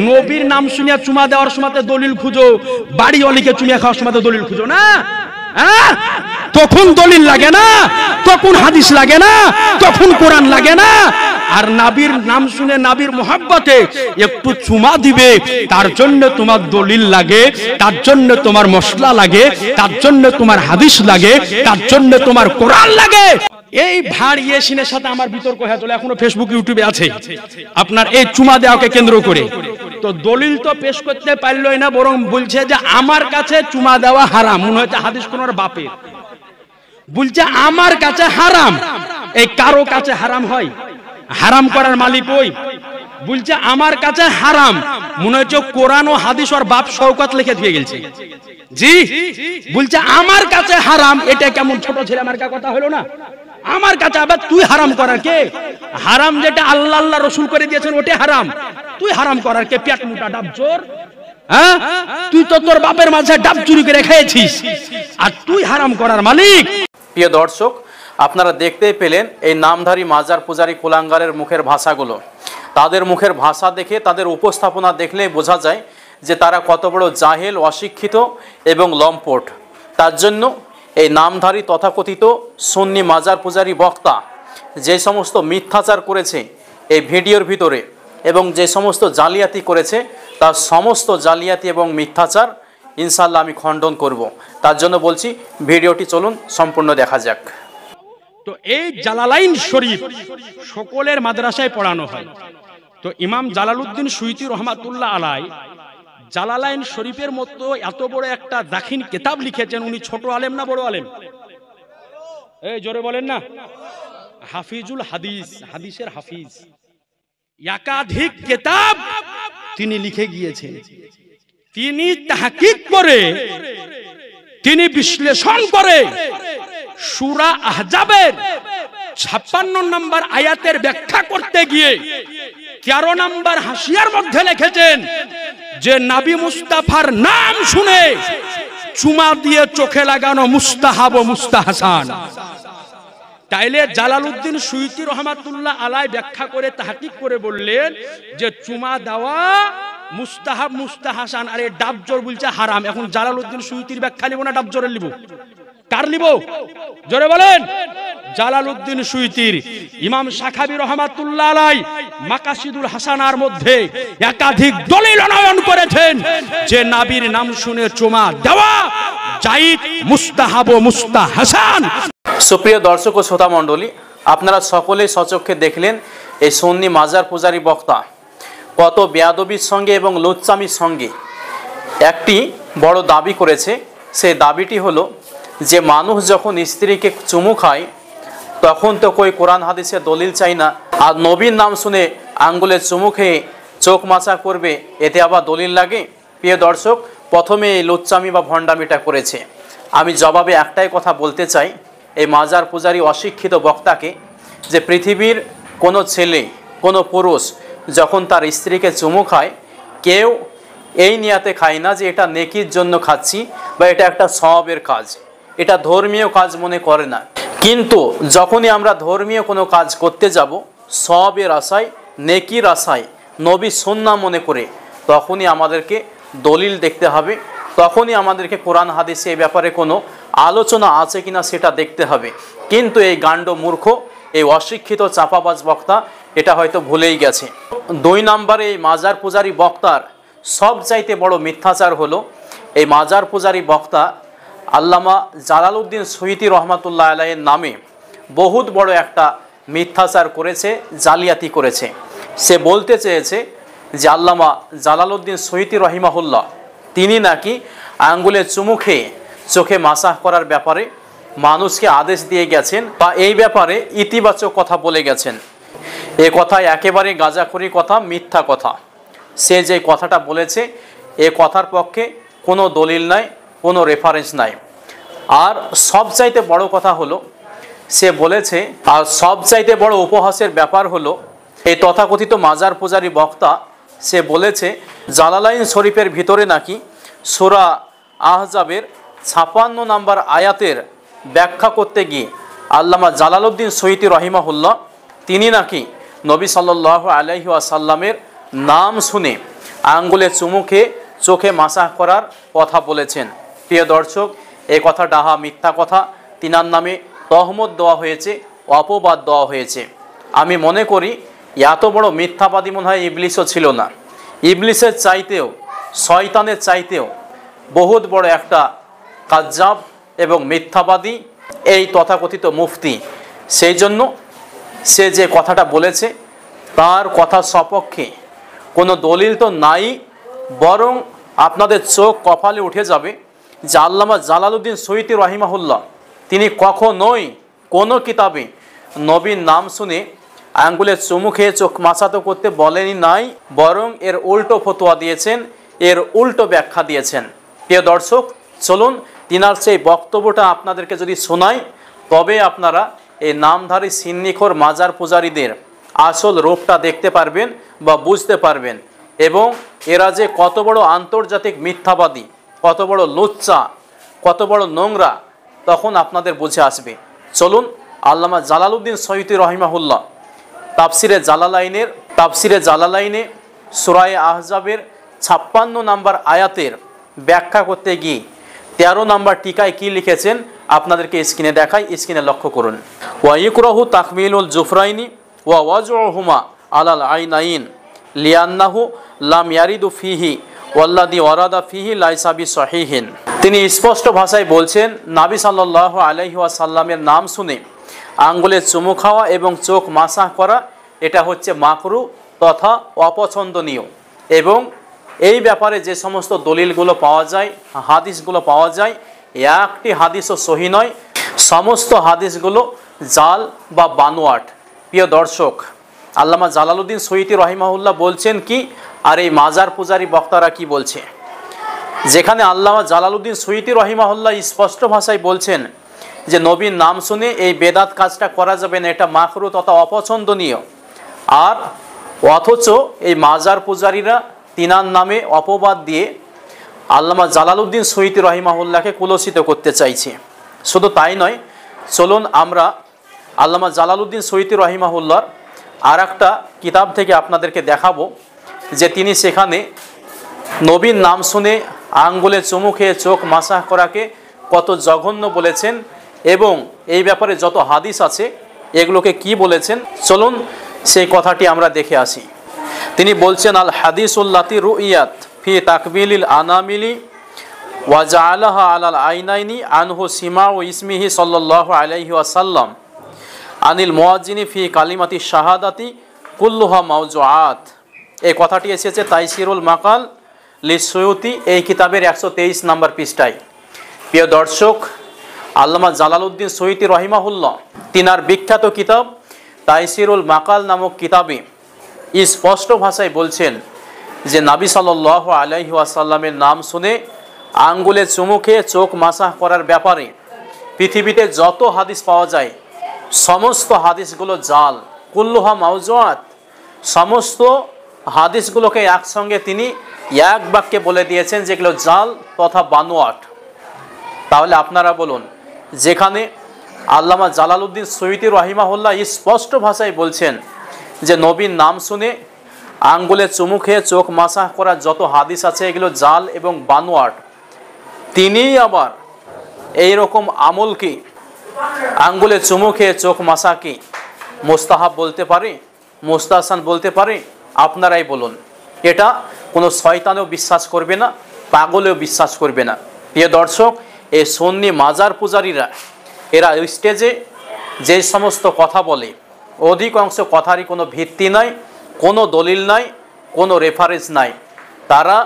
নবীর নাম শুনিয়া চুমা দেওয়ার সময় দলিল খুঁজো, বাড়ি অলিকে চুমিয়া খাওয়ার সময় দলিল খুঁজো না। তখন দলিল লাগে না, তখন হাদিস লাগে না, তখন কোরআন লাগে না। আর নবীর নাম শুনে নবীর মোহাব্বতে একটু চুমা দিবে, তার জন্য তোমার দলিল লাগে, তার জন্য তোমার মশলা লাগে, তার জন্য তোমার হাদিস লাগে, তার জন্য তোমার কোরআন লাগে। এই ভাড় ইয়েসিনের সাথে আমার বিতর্ক হয়ে চলে, এখনো ফেসবুক ইউটিউবে আছে আপনার এই চুমা দেওয়াকে কেন্দ্র করে। তো দলিল তো পেশ করতে পারলই না, বরং বলছে যে আমার কাছে চুমা দেওয়া হারাম। মনে হচ্ছে হাদিস কোন বাপের বলছে আমার কাছে হারাম। এই কারো কাছে হারাম হয়? হারাম করার মালিক ওই বলছে আমার কাছে হারাম। মনে হচ্ছে কোরআন ও হাদিস ওর বাপ শওকত লিখে দিয়ে গেছে। জি বলছে আমার কাছে হারাম, এটা কেমন ছোট ছেলে আমার কথা হলো না? আমার কাছে আবার তুই হারাম করার কে? হারাম যেটা আল্লাহ আল্লাহ রসুল করে দিয়েছেন ওটা হারাম, তুই হারাম করার কে? পেট মোটা ডাব চোর, হ্যাঁ? তুই তো তোর বাপের মাঝে ডাব চুরি করে খেয়েছিস, আর তুই হারাম করার মালিক। প্রিয় দর্শক, আপনারা দেখতেই পেলেন এই নামধারী মাজার পূজারী কুলাঙ্গারের মুখের ভাষাগুলো। তাদের মুখের ভাষা দেখে, তাদের উপস্থাপনা দেখলেই বোঝা যায় যে তারা কত বড় জাহেল, অশিক্ষিত এবং লম্পট। তার জন্য এই নামধারী তথাকথিত সুন্নি মাজার পূজারী বক্তা যে সমস্ত মিথ্যাচার করেছে এই ভিডিওর ভিতরে এবং যে সমস্ত জালিয়াতি করেছে, তার সমস্ত জালিয়াতি এবং মিথ্যাচার ইনশাআল্লাহ আমি খণ্ডন করব। তার জন্য বলছি ভিডিওটি চলুন সম্পূর্ণ দেখা যাক। তো এই জালালাইন শরীফ সকলের মাদ্রাসায় পড়ানো হয়। তো ইমাম জালালউদ্দিন সুয়ুতী রহমাতুল্লাহ আলাই জালালাইন শরীফের মতো এত বড় একটা দাখিন কিতাব লিখেছেন। উনি ছোট আলেম না বড় আলেম? এই জোরে বলেন না। হাফিজুল হাদিস, হাদিসের হাফিজ। একাধিক কিতাব তিনি লিখে গিয়েছেন। তিনি তাহকিক করে, তিনি বিশ্লেষণ করে সূরা আহজাবের 56 নম্বর আয়াতের ব্যাখ্যা করতে গিয়ে 13 নম্বর হাসিয়ার মধ্যে লিখেছেন যে নবী মুস্তাফার নাম শুনে চুমা দিয়ে চোখে লাগানো মুস্তাহাব ও মুস্তাহসান। তাইলে জালালউদ্দিন সুয়ুতী রহমাতুল্লাহ আলাই ব্যাখ্যা করে তাহকিক করে বললেন যে চুমা দেওয়া মুস্তাহাব মুস্তাহসান, আর এই ডাবজোর বলছে হারাম। এখন জালালউদ্দিন সুয়ুতীর ব্যাখ্যা নিব না ডাবজোরের নিব? কার নিব? জোরে বলেন। জালালউদ্দিন সুয়ুতীর। ইমাম শাখাবী রহমাতুল্লাহ আলাই মাকাসিদুল হাসানার মধ্যে একাধিক দলিল আনয়ন করেছেন যে নবীর নাম শুনে চুমা দেওয়া জায়েজ, মুস্তাহাব ও মুস্তাহসান। সুপ্রিয় দর্শক ও শ্রোতা মণ্ডলী, আপনারা সকলেই সচক্ষে দেখলেন এই সুন্নি মাজার পূজারী বক্তা কত বেয়াদবির সঙ্গে এবং লুচ্চামির সঙ্গে একটি বড় দাবি করেছে। সেই দাবিটি হলো যে মানুষ যখন স্ত্রীকে চুমু খায় তখন তো কই কোরআন হাদিসের দলিল চাই না, আর নবীর নাম শুনে আঙ্গুলে চুমু খেয়ে চোখ মাচা করবে, এতে আবার দলিল লাগে? প্রিয় দর্শক, প্রথমে এই লুচ্চামি বা ভণ্ডামিটা করেছে। আমি জবাবে একটাই কথা বলতে চাই এই মাজার পূজারী অশিক্ষিত বক্তাকে, যে পৃথিবীর কোনো ছেলে, কোনো পুরুষ যখন তার স্ত্রীকে চুমু খায়, কেউ এই নিয়াতে খায় না যে এটা নেকির জন্য খাচ্ছি বা এটা একটা সওয়াবের কাজ, এটা ধর্মীয় কাজ মনে করে না। কিন্তু যখনই আমরা ধর্মীয় কোনো কাজ করতে যাব সওয়াবের আশায়, নেকির আশায়, নবী সুন্নাহ মনে করে, তখনই আমাদেরকে দলিল দেখতে হবে, তখনই আমাদেরকে কোরআন হাদিসে এই ব্যাপারে কোনো আলোচনা আছে কিনা সেটা দেখতে হবে। কিন্তু এই গান্ড মূর্খ, এই অশিক্ষিত চাপাবাজ বক্তা এটা হয়তো ভুলেই গেছে। 2 নম্বরে এই মাজার পূজারী বক্তার সবচাইতে বড় মিথ্যাচার হলো এই মাজার পূজারী বক্তা আল্লামা জালালউদ্দিন সুয়ুতী রহমাতুল্লাহ আলাইহির নামে বহুত বড় একটা মিথ্যাচার করেছে, জালিয়াতি করেছে। সে বলতে চেয়েছে যে আল্লামা জালালউদ্দিন সুয়ুতী রহিমাহুল্লাহ তিনি নাকি আঙ্গুলে চুমু খেয়ে চোখে মাসাহ করার ব্যাপারে মানুষকে আদেশ দিয়ে গেছেন বা এই ব্যাপারে ইতিবাচক কথা বলে গেছেন। এ কথা একেবারে গাঁজাখুরি কথা, মিথ্যা কথা। সে যে কথাটা বলেছে এ কথার পক্ষে কোনো দলিল নাই, কোনো রেফারেন্স নাই। আর সবচাইতে বড় কথা হলো সে বলেছে, আর সবচাইতে বড় উপহাসের ব্যাপার হলো এই তথাকথিত মাজার পূজারী বক্তা সে বলেছে জালালাইন শরীফের ভিতরে নাকি সূরা আহজাবের 56 নম্বর আয়াতের ব্যাখ্যা করতে গিয়ে আল্লামা জালালউদ্দিন সুয়ুতী রহিমাহুল্লাহ তিনি নাকি নবী সাল্লাল্লাহু আলাইহি ওয়াসাল্লামের নাম শুনে আঙ্গুলে চুমু খেয়ে চোখে মাসাহ করার কথা বলেছেন। প্রিয় দর্শক, এই কথা ডাহা মিথ্যা কথা। তিনার নামে তহমত দেওয়া হয়েছে, অপবাদ দেওয়া হয়েছে। আমি মনে করি এত বড় মিথ্যাবাদী মনে হয় ইবলিসও ছিল না। ইবলিসের চাইতেও, শয়তানের চাইতেও বহুত বড় একটা কাজ্জাব এবং মিথ্যাবাদী এই তথাকথিত মুফতি। সেই জন্য সে যে কথাটা বলেছে তার কথা সপক্ষে কোনো দলিল তো নাই, বরং আপনাদের চোখ কপালে উঠে যাবে যে আল্লামা জালালউদ্দিন সৈয়দী রহিমাহুল্লাহ তিনি কখনোই কোনো কিতাবে নবীর নাম শুনে আঙ্গুলে চুমু খেয়ে চোখ মাসাতো করতে বলেনি নাই, বরং এর উল্টো ফতোয়া দিয়েছেন, এর উল্টো ব্যাখ্যা দিয়েছেন। প্রিয় দর্শক, চলুন তিনার সেই বক্তব্যটা আপনাদেরকে যদি শোনাই, তবে আপনারা এই নামধারী সিন্নিখোর মাজার পূজারীদের আসল রূপটা দেখতে পারবেন বা বুঝতে পারবেন, এবং এরা যে কত বড় আন্তর্জাতিক মিথ্যাবাদী, কত বড় লুচ্চা, কত বড় নোংরা, তখন আপনাদের বুঝে আসবে। চলুন আল্লামা জালালউদ্দিন সৈয়দী রহিমাহুল্লাহ তাফসিরে জালালাইনে সূরা আহজাবের 56 নম্বর আয়াতের ব্যাখ্যা করতে গিয়ে 13 নম্বর টিকায় কি লিখেছেন আপনাদেরকে স্ক্রিনে দেখাই, স্ক্রিনে লক্ষ্য করুন। ওয়া ইকরাহু তাকমিলুল জুফরাইনি ওয়া ওয়াজউহুমা আলাল আইনাইন লিআন্নাহু লাম ইয়ারিদু ফিহি ওয়াল্লাযী ওয়ারাদা ফিহি লাইসা বিসহিহিন। তিনি স্পষ্ট ভাষায় বলছেন, নবী সাল্লাল্লাহু আলাইহি ওয়াসাল্লামের নাম শুনে আঙ্গুলে চুমু খাওয়া এবং চোখ মাসাহ করা এটা হচ্ছে মাকরু তথা অপছন্দনীয়, এবং এই ব্যাপারে যে সমস্ত দলিলগুলো পাওয়া যায়, হাদিসগুলো পাওয়া যায়, একটি হাদিসও সহি নয়, সমস্ত হাদিসগুলো জাল বা বানোয়াট। প্রিয় দর্শক, আল্লামা জালালউদ্দিন সৈয়দী রহিমাহুল্লাহ বলছেন কি, আর এই মাজার পূজারী বক্তারা কি বলছে? যেখানে আল্লামা জালালউদ্দিন সৈয়দী রহিমাহুল্লাহ স্পষ্ট ভাষায় বলছেন যে নবীর নাম শুনে এই বেদাত কাজটা করা যাবে না, এটা মাকরু তথা অপছন্দনীয়, আর অথচ এই মাজার পূজারীরা তিনার নামে অপবাদ দিয়ে আল্লামা জালালউদ্দিন সৈয়দী রহিমাহুল্লাহকে কুলসিত করতে চাইছে। শুধু তাই নয়, চলুন আমরা আল্লামা জালালউদ্দিন সৈয়দী রহিমাহুল্লাহর আর একটা কিতাব থেকে আপনাদেরকে দেখাবো যে তিনি সেখানে নবীর নাম শুনে আঙ্গুলে চুমু খেয়ে চোখ মাসাহ করাকে কত জঘন্য বলেছেন, এবং এই ব্যাপারে যত হাদিস আছে এগুলোকে কি বলেছেন। চলুন সেই কথাটি আমরা দেখে আসি। তিনি বলছেন, আল হাদিসুল্লাতি রুইয়াত ফি তাকবিলিল আনামিলি ওয়া জাআলাহা আলাল আইনাইনি আনহু সিমা ও ইসমিহি সাল্লাল্লাহু আলাইহি ওয়াসাল্লাম আনিল মুয়াজ্জিনি ফি কালিমাতি শাহাদাতি কুল্লুহা মাওজুআত। এই কথাটি এসেছে তাইসিরুল মাকাল লিসসুয়ুতি এই কিতাবের 123 নম্বর পৃষ্ঠায়। প্রিয় দর্শক, আল্লামা জালালউদ্দিন সৈয়দী রহিমাহুল্লাহ তিনার বিখ্যাত কিতাব তাইসিরুল মাকাল নামক কিতাবে স্পষ্ট ভাষায় বলছেন যে নবী সাল্লাল্লাহু আলাইহি ওয়াসাল্লামের নাম শুনে আঙ্গুলে চুমু খেয়ে চোখ মাসাহ করার ব্যাপারে পৃথিবীতে যত হাদিস পাওয়া যায় সমস্ত হাদিসগুলো জাল, কুল্লুহা মাওজুআত। সমস্ত হাদিসগুলোকে একসঙ্গে তিনি এক বাক্যে বলে দিয়েছেন যেগুলো জাল তথা বানোয়াট। তাহলে আপনারা বলুন, যেখানে আল্লামা জালালউদ্দিন সৈয়দী রহিমাহুল্লাহ স্পষ্ট ভাষায় বলছেন যে নবীর নাম শুনে আঙ্গুলে চুমু খেয়ে চোখ মাসাহ করার যত হাদিস আছে এগুলো জাল এবং বানোয়াট, তিনিই আবার এই রকম আমলকে, আঙ্গুলে চুমু খেয়ে চোখ মাসাকে মোস্তাহাব বলতে পারে, মোস্তাহসান বলতে পারে? আপনারাই বলুন। এটা কোনো শয়তানেও বিশ্বাস করবে না, পাগলেও বিশ্বাস করবে না। প্রিয় দর্শক, এই সুন্নি মাজার পূজারীরা এরা স্টেজে যে সমস্ত কথা বলে, অধিকাংশ কথারই কোনো ভিত্তি নাই, কোনো দলিল নাই, কোনো রেফারেন্স নাই। তারা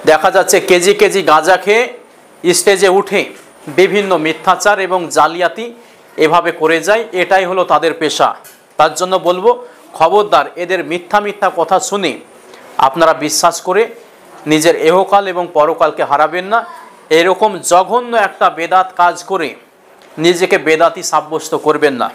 দেখা যাচ্ছে কেজি কেজি গাঁজা খেয়ে স্টেজে উঠে বিভিন্ন মিথ্যাচার এবং জালিয়াতি এভাবে করে যায়, এটাই হলো তাদের পেশা। তার জন্য বলবো, খবরদার এদের মিথ্যা মিথ্যা কথা শুনে আপনারা বিশ্বাস করে নিজের এহকাল এবং পরকালকে হারাবেন না। এরকম জঘন্য একটা বেদাত কাজ করে নিজেকে বেদাতি সাব্যস্ত করবেন না।